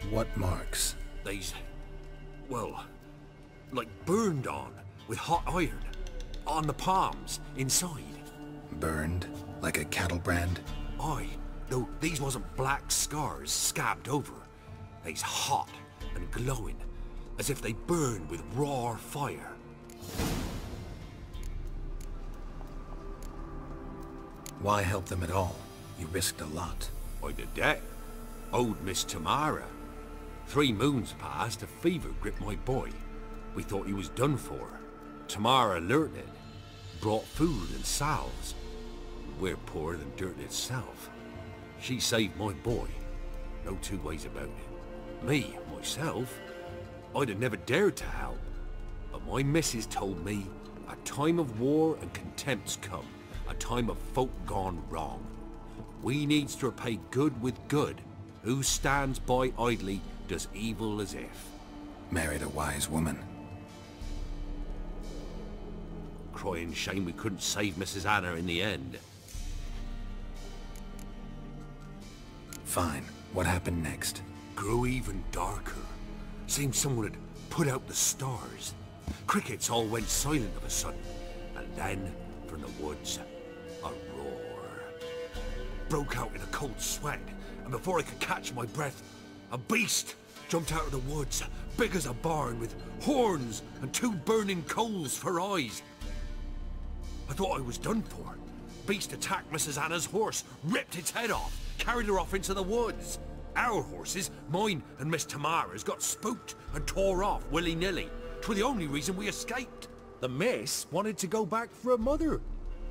What marks? They's, well, like burned on with hot iron. On the palms, inside. Burned? Like a cattle brand? Aye, though these wasn't black scars scabbed over. They's hot and glowing, as if they burned with raw fire. Why help them at all? You risked a lot. I did that. Owed Miss Tamara. 3 moons passed, a fever gripped my boy. We thought he was done for. Tamara learnt it. Brought food and salves. We're poorer than dirt itself. She saved my boy. No 2 ways about it. Me, myself, I'd have never dared to help. But my missus told me a time of war and contempt's come. A time of folk gone wrong. We needs to repay good with good. Who stands by idly does evil as if. Married a wise woman. Crying shame we couldn't save Mrs. Anna in the end. Fine. What happened next? Grew even darker. Seemed someone had put out the stars. Crickets all went silent of a sudden. And then, from the woods, a roar. Broke out in a cold sweat, and before I could catch my breath, a beast jumped out of the woods, big as a barn, with horns and 2 burning coals for eyes. I thought I was done for. Beast attacked Mrs. Anna's horse, ripped its head off, carried her off into the woods. Our horses, mine and Miss Tamara's, got spooked and tore off willy-nilly. 'Twere the only reason we escaped. The miss wanted to go back for her mother,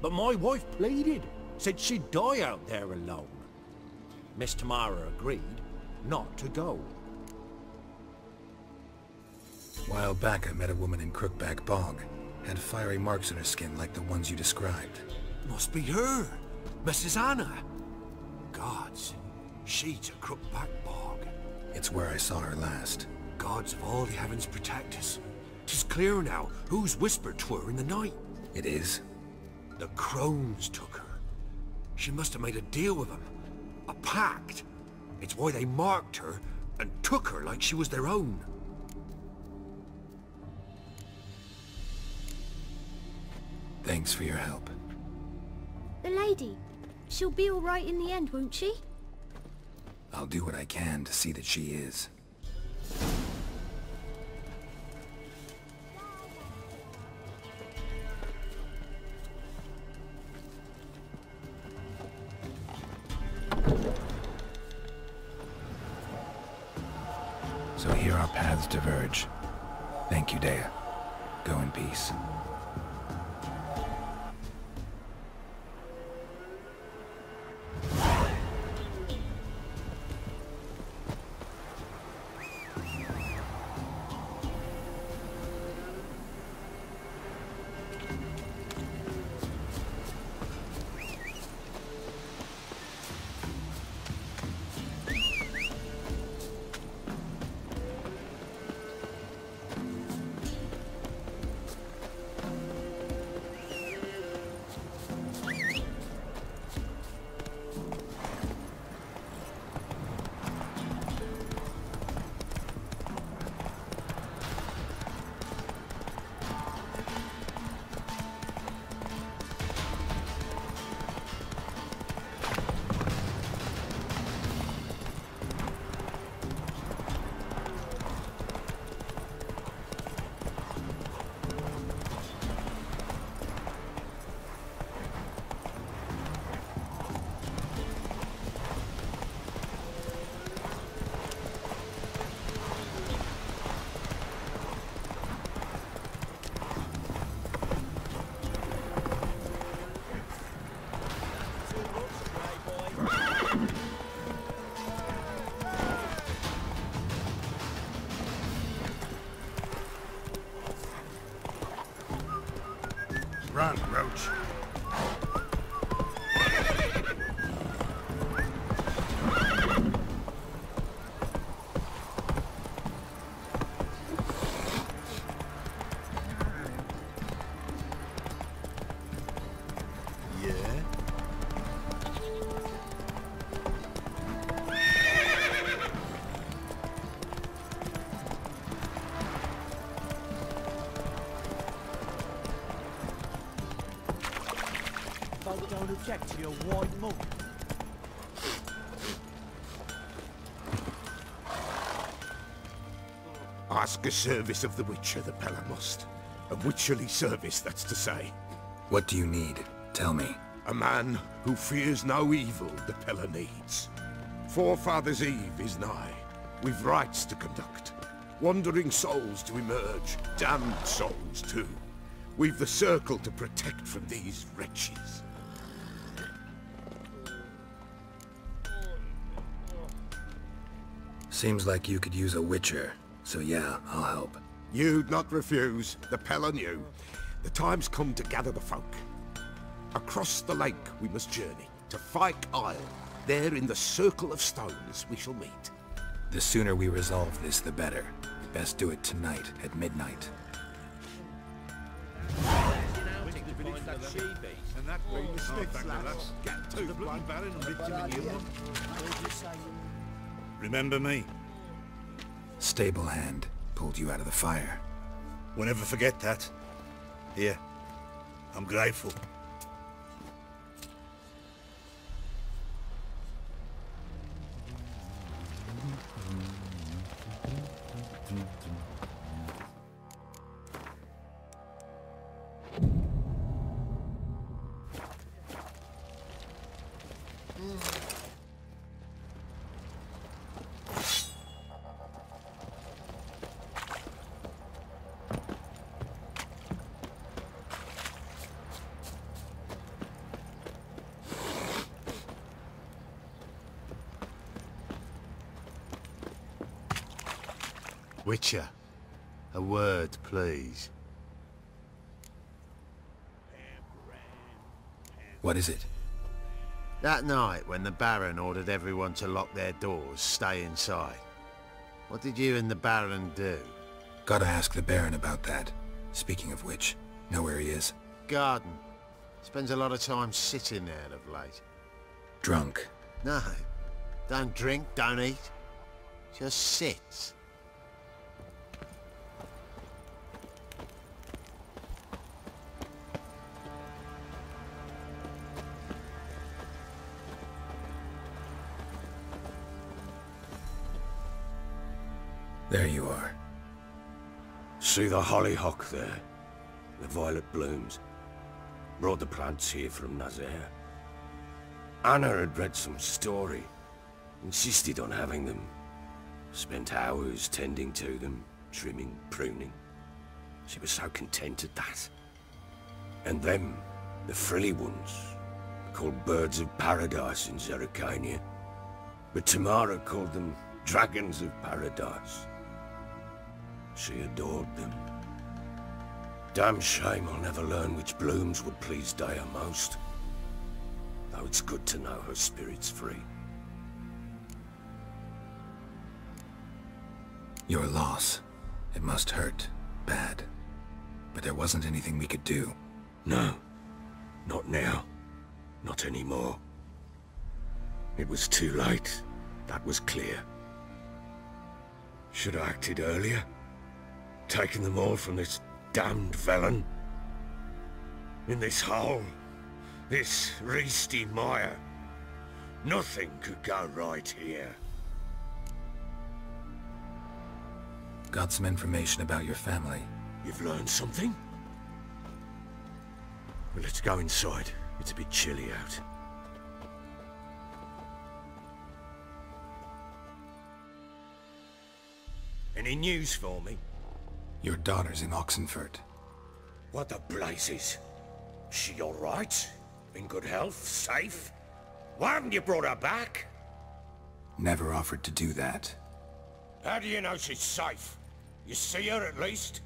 but my wife pleaded, said she'd die out there alone. Miss Tamara agreed not to go. While back I met a woman in Crookback Bog. Had fiery marks on her skin like the ones you described. Must be her, Mrs. Anna. Gods, she's a Crookback Bog. It's where I saw her last. Gods of all the heavens protect us. 'Tis clear now who's whispered to her in the night. It is? The crones took her. She must have made a deal with them. A pact. It's why they marked her and took her like she was their own. Thanks for your help. The lady, she'll be all right in the end, won't she? I'll do what I can to see that she is. So here our paths diverge. Thank you, Dea. Go in peace. back to your white mug. Ask a service of the Witcher, the Pella must. A witcherly service, that's to say. What do you need? Tell me. A man who fears no evil the Pella needs. Forefathers' Eve is nigh. We've rites to conduct. Wandering souls to emerge. Damned souls, too. We've the circle to protect from these wretches. Seems like you could use a witcher, so yeah, I'll help. You'd not refuse. The Pella knew. The time's come to gather the folk. Across the lake we must journey, to Fyke Isle. There in the circle of stones we shall meet. The sooner we resolve this, the better. Best do it tonight, at midnight. Remember me? Stable hand pulled you out of the fire. We'll never forget that. Here, I'm grateful. Witcher, a word, please. What is it? That night when the Baron ordered everyone to lock their doors, stay inside. What did you and the Baron do? Gotta ask the Baron about that. Speaking of which, know where he is? Garden. Spends a lot of time sitting there of late. Drunk. No. Don't drink, don't eat. Just sits. There you are. See the hollyhock there? The violet blooms. Brought the plants here from Nazaire. Anna had read some story. Insisted on having them. Spent hours tending to them, trimming, pruning. She was so content at that. And them, the frilly ones, called birds of paradise in Zerrikania. But Tamara called them dragons of paradise. She adored them. Damn shame I'll never learn which blooms would please Dea most. Though it's good to know her spirit's free. Your loss. It must hurt. Bad. But there wasn't anything we could do. No. Not now. Not anymore. It was too late. That was clear. Should have acted earlier. Taken them all from this damned felon. In this hole. This reesty mire. Nothing could go right here. Got some information about your family. You've learned something? Well, let's go inside. It's a bit chilly out. Any news for me? Your daughter's in Oxenfurt. What the blazes? She all right? In good health? Safe? Why haven't you brought her back? Never offered to do that. How do you know she's safe? You see her at least?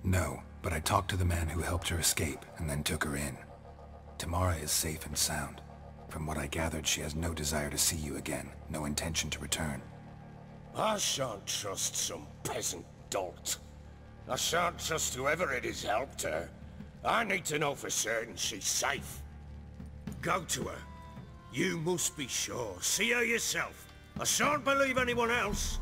No, but I talked to the man who helped her escape and then took her in. Tamara is safe and sound. From what I gathered, she has no desire to see you again, no intention to return. I shan't trust some peasant dolt. I shan't trust whoever it is helped her. I need to know for certain she's safe. Go to her. You must be sure. See her yourself. I shan't believe anyone else.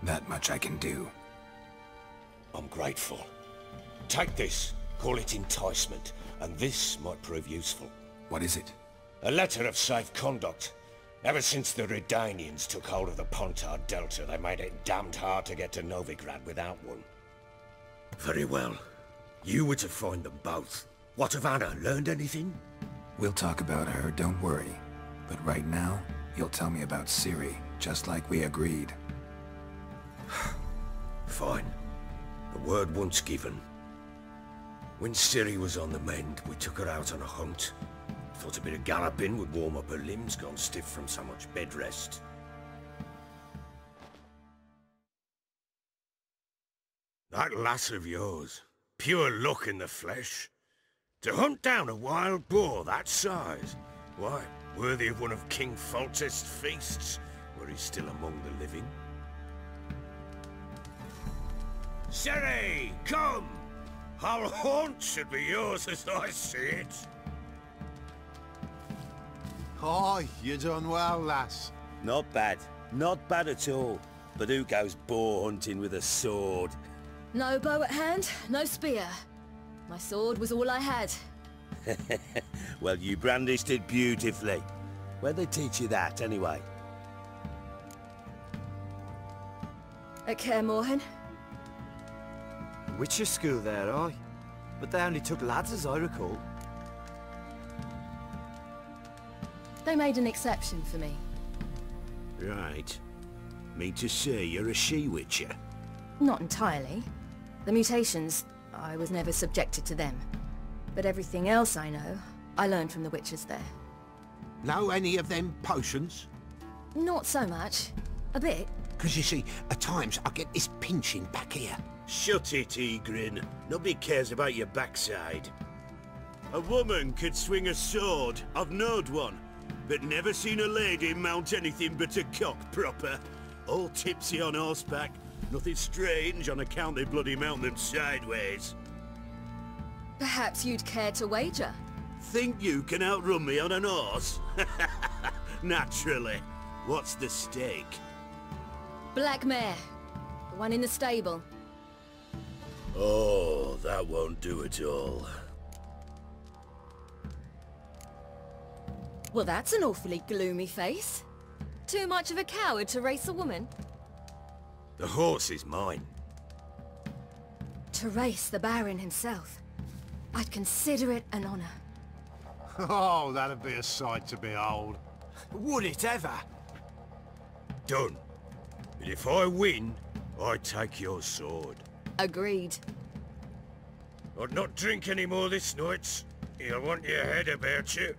That much I can do. I'm grateful. Take this. Call it enticement, and this might prove useful. What is it? A letter of safe conduct. Ever since the Redanians took hold of the Pontard Delta, they made it damned hard to get to Novigrad without one. Very well. You were to find them both. What of Anna? Learned anything? We'll talk about her, don't worry. But right now, you'll tell me about Ciri, just like we agreed. Fine. The word once given. When Ciri was on the mend, we took her out on a hunt. Thought a bit of galloping would warm up her limbs, gone stiff from so much bed rest. That lass of yours, pure luck in the flesh. To hunt down a wild boar that size, why, worthy of one of King Foltest's feasts, where he's still among the living. Ciri, come! Our haunt should be yours as I see it. Oh, you done well, lass. Not bad. Not bad at all. But who goes boar hunting with a sword? No bow at hand, no spear. My sword was all I had. Well, you brandished it beautifully. Where'd they teach you that, anyway? At Kaer Morhen. Witcher school there, aye. But they only took lads, as I recall. They made an exception for me. Right. Mean to say you're a she-witcher? Not entirely. The mutations, I was never subjected to them. But everything else I know, I learned from the witches there. Know any of them potions? Not so much. A bit. Because you see, at times I get this pinching back here. Shut it, Egrin. Nobody cares about your backside. A woman could swing a sword. I've knowed one. But never seen a lady mount anything but a cock proper. All tipsy on horseback. Nothing strange on account they bloody mount them sideways. Perhaps you'd care to wager? Think you can outrun me on an horse? Naturally. What's the stake? Black mare. The one in the stable. Oh, that won't do at all. Well, that's an awfully gloomy face. Too much of a coward to race a woman? The horse is mine. To race the Baron himself. I'd consider it an honor. Oh, that'd be a sight to behold. Would it ever? Done. But if I win, I take your sword. Agreed. I'd not drink any more this night. You'll want your head about you.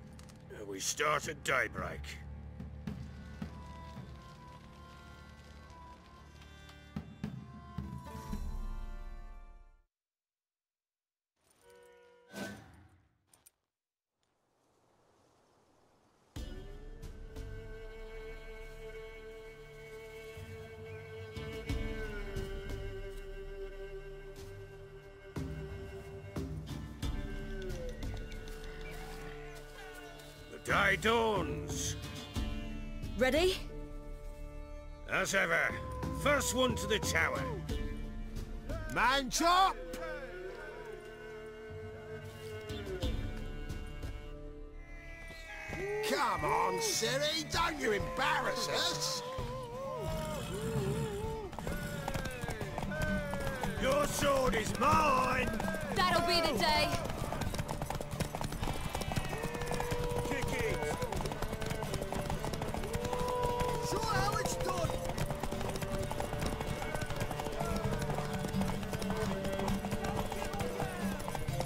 We start at daybreak. Day dawns. Ready? As ever, first one to the tower. Man chop! Come on, Ciri, don't you embarrass us! Your sword is mine! That'll be the day.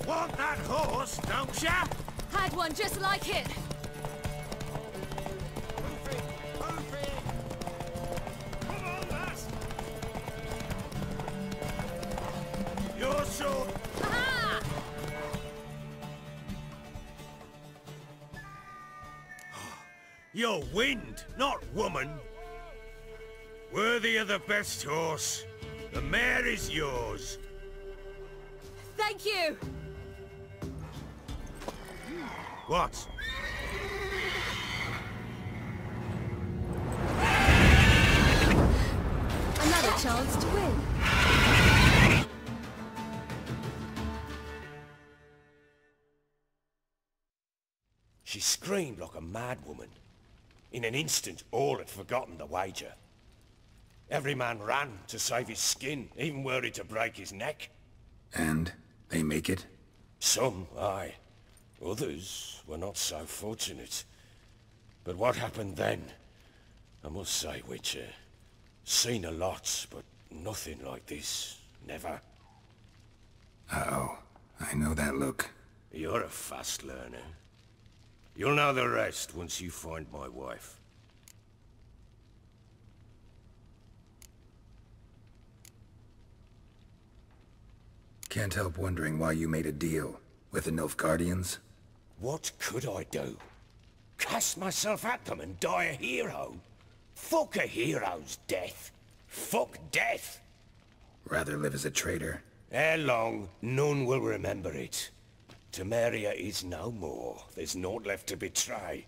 Want that horse, don't ya? Had one just like it. Come on, lass! Your sword! Aha! You're wind, not woman. Worthy of the best horse. The mare is yours. Thank you. What? Another chance to win. screamed like a mad woman. In an instant, all had forgotten the wager. Every man ran to save his skin, even worried to break his neck. And they make it? Some, aye. Others were not so fortunate. But what happened then? I must say, Witcher, seen a lot, but nothing like this. Never. Uh-oh. I know that look. You're a fast learner. You'll know the rest once you find my wife. Can't help wondering why you made a deal with the Nilfgaardians. What could I do? Cast myself at them and die a hero? Fuck a hero's death. Fuck death. Rather live as a traitor. Ere long, none will remember it. Temeria is no more. There's naught left to betray.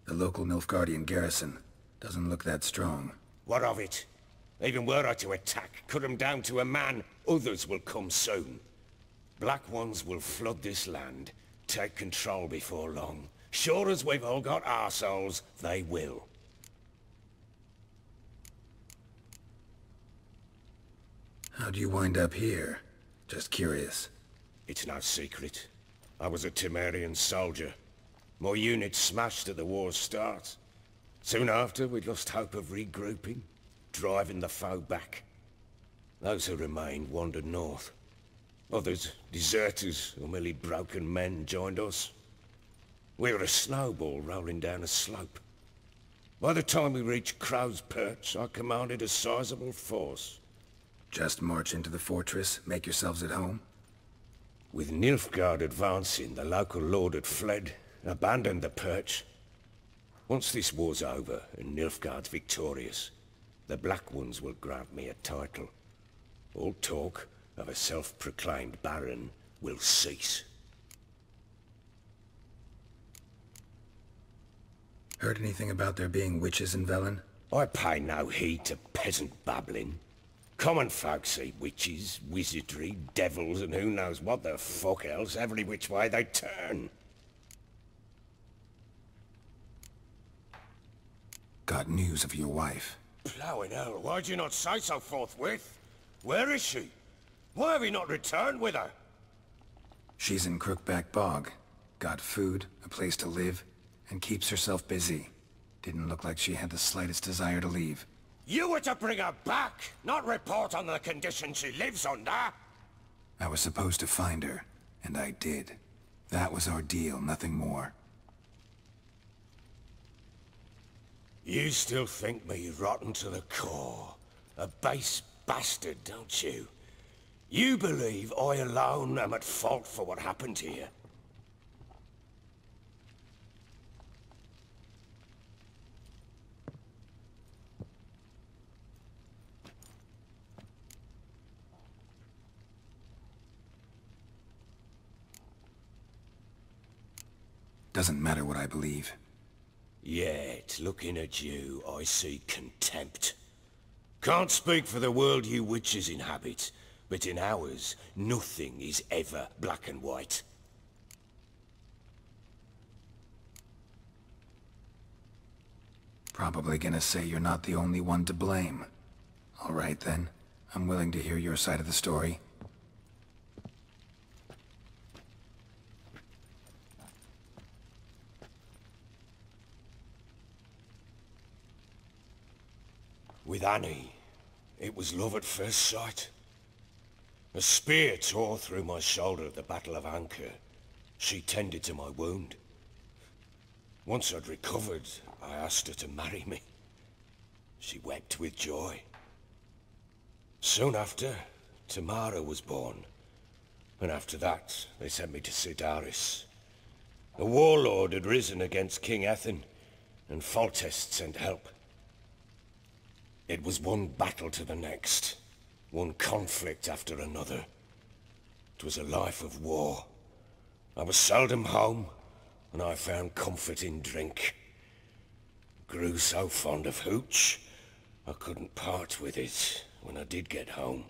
The local Nilfgaardian garrison doesn't look that strong. What of it? Even were I to attack, cut them down to a man, others will come soon. Black Ones will flood this land, take control before long. Sure as we've all got arseholes, they will. How'd you wind up here? Just curious. It's no secret. I was a Temerian soldier. My unit smashed at the war's start. Soon after, we lost hope of regrouping, driving the foe back. Those who remained wandered north. Others, deserters or merely broken men, joined us. We were a snowball rolling down a slope. By the time we reached Crow's Perch, I commanded a sizable force. Just march into the fortress, make yourselves at home? With Nilfgaard advancing, the local lord had fled, abandoned the Perch. Once this war's over and Nilfgaard's victorious, the Black Ones will grant me a title. All talk of a self-proclaimed baron will cease. Heard anything about there being witches in Velen? I pay no heed to peasant babbling. Common folk see witches, wizardry, devils, and who knows what the fuck else every which way they turn. Got news of your wife. Plowing hell, why'd you not say so forthwith? Where is she? Why have you not returned with her? She's in Crookback Bog. Got food, a place to live, and keeps herself busy. Didn't look like she had the slightest desire to leave. You were to bring her back, not report on the condition she lives under. I was supposed to find her, and I did. That was our deal, nothing more. You still think me rotten to the core. A base bastard, don't you? You believe I alone am at fault for what happened here. Doesn't matter what I believe. Yet, looking at you, I see contempt. Can't speak for the world you witches inhabit, but in ours, nothing is ever black and white. Probably gonna say you're not the only one to blame. All right then, I'm willing to hear your side of the story. With Annie, it was love at first sight. A spear tore through my shoulder at the Battle of Anchor. She tended to my wound. Once I'd recovered, I asked her to marry me. She wept with joy. Soon after, Tamara was born. And after that, they sent me to Sidaris. A warlord had risen against King Ethan, and Foltest sent help. It was one battle to the next, one conflict after another. It was a life of war. I was seldom home, and I found comfort in drink. Grew so fond of hooch, I couldn't part with it when I did get home.